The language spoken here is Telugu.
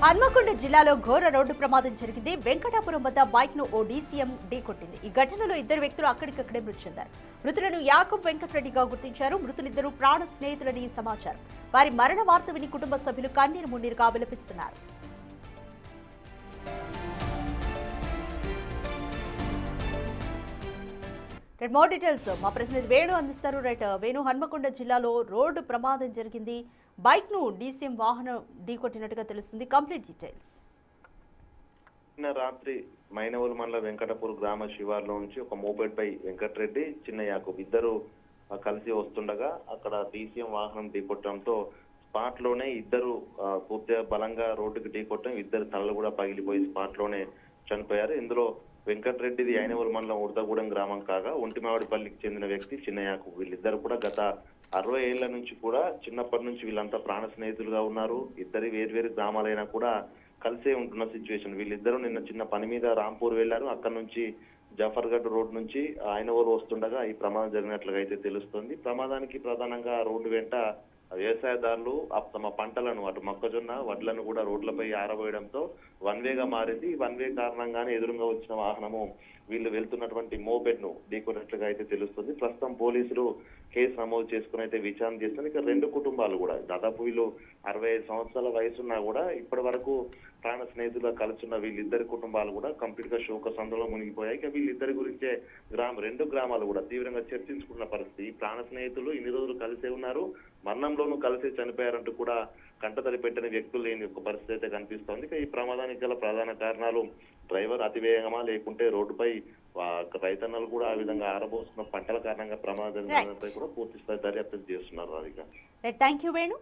హన్మకొండ జిల్లాలో ఘోర రోడ్డు ప్రమాదం జరిగింది. వెంకటాపురం వద్ద బైక్ ను ఓ డీసీఎం ఢీకొట్టింది. ఈ ఘటనలో ఇద్దరు వ్యక్తులు అక్కడికక్కడే మృతి చెందారు. మృతులను యాకూబ్ వెంకటరెడ్డిగా గుర్తించారు. మృతులిద్దరూ ప్రాణ స్నేహితులని సమాచారం. వారి మరణ వార్త విని కుటుంబ సభ్యులు కన్నీరు మున్నీరుగా విలపిస్తున్నారు. మోర్ డీటెయిల్స్ మా ప్రతినిధి వేణు అందిస్తారు. వేణు, హన్మకొండ జిల్లాలో రోడ్డు ప్రమాదం జరిగింది. బైక్ ను డీసీఎం వాహనం ఢీకొట్టినట్టుగా తెలుస్తుంది. Complete details. నిన్న రాత్రి మైనవోలు మండల వెంకటపూర్ గ్రామ శివార్లో నుంచి ఒక మోపెడ్ పై వెంకటరెడ్డి, చిన్న యాకూబ్ ఇద్దరు కలిసి వస్తుండగా అక్కడ డీసీఎం వాహనం ఢీకొట్టడంతో స్పాట్ లోనే ఇద్దరు పూర్తిగా బలంగా రోడ్డుకి ఢీకొట్టడం, ఇద్దరు తలలు కూడా పగిలిపోయి స్పాట్ లోనే చనిపోయారు. ఇందులో వెంకటరెడ్డిది ఐనవోలు మండలం ఉడతగూడెం గ్రామం కాగా ఒంటిమావిడిపల్లికి చెందిన వ్యక్తి చిన్న యాకూబ్. వీళ్ళిద్దరు కూడా గత 60 ఏళ్ల నుంచి కూడా చిన్నప్పటి నుంచి వీళ్ళంతా ప్రాణ స్నేహితులుగా ఉన్నారు. ఇద్దరి వేర్వేరు గ్రామాలైనా కూడా కలిసే ఉంటున్న సిచ్యువేషన్. వీళ్ళిద్దరూ నిన్న చిన్న పని మీద రాంపూర్ వెళ్లారు. అక్కడ నుంచి జాఫర్గఢ్ రోడ్ నుంచి ఐనవోలు వస్తుండగా ఈ ప్రమాదం జరిగినట్లుగా అయితే తెలుస్తుంది. ప్రమాదానికి ప్రధానంగా రోడ్డు వెంట వ్యవసాయదారులు తమ పంటలను అటు మొక్కజొన్న వడ్లను కూడా రోడ్లపై ఆరబోయడంతో వన్ వేగా మారింది. వన్ వే కారణంగానే ఎదురుగా వచ్చిన వాహనము వీళ్ళు వెళ్తున్నటువంటి మోపెడ్ ను ఢీకొన్నట్లుగా అయితే తెలుస్తుంది. ప్రస్తుతం పోలీసులు కేసు నమోదు చేసుకుని అయితే విచారణ చేస్తుంది. ఇక రెండు కుటుంబాలు కూడా దాదాపు వీళ్ళు 65 సంవత్సరాల వయసున్నా కూడా ఇప్పటి వరకు ప్రాణ స్నేహితులుగా కలుస్తున్న వీళ్ళిద్దరి కుటుంబాలు కూడా కంప్లీట్ గా శోక సంద్రంలో మునిగిపోయాయి. ఇక వీళ్ళిద్దరి గురించే రెండు గ్రామాలు కూడా తీవ్రంగా చర్చించుకున్న పరిస్థితి. ప్రాణ స్నేహితులు ఇన్ని రోజులు కలిసే ఉన్నారు, మరణంలోనూ కలిసే చనిపోయారంటూ కూడా కంటతడి పెట్టని వ్యక్తులు లేని ఒక పరిస్థితి అయితే కనిపిస్తోంది. ఇక ఈ ప్రమాదానికి గల ప్రధాన కారణాలు డ్రైవర్ అతివేగమా లేకుంటే రోడ్డుపై రైతన్నలు కూడా ఆ విధంగా ఆరబోస్తున్న పంటల కారణంగా ప్రమాదం జరిగినపై కూడా పూర్తి స్థాయి దర్యాప్తు చేస్తున్నారు. Thank you Venu.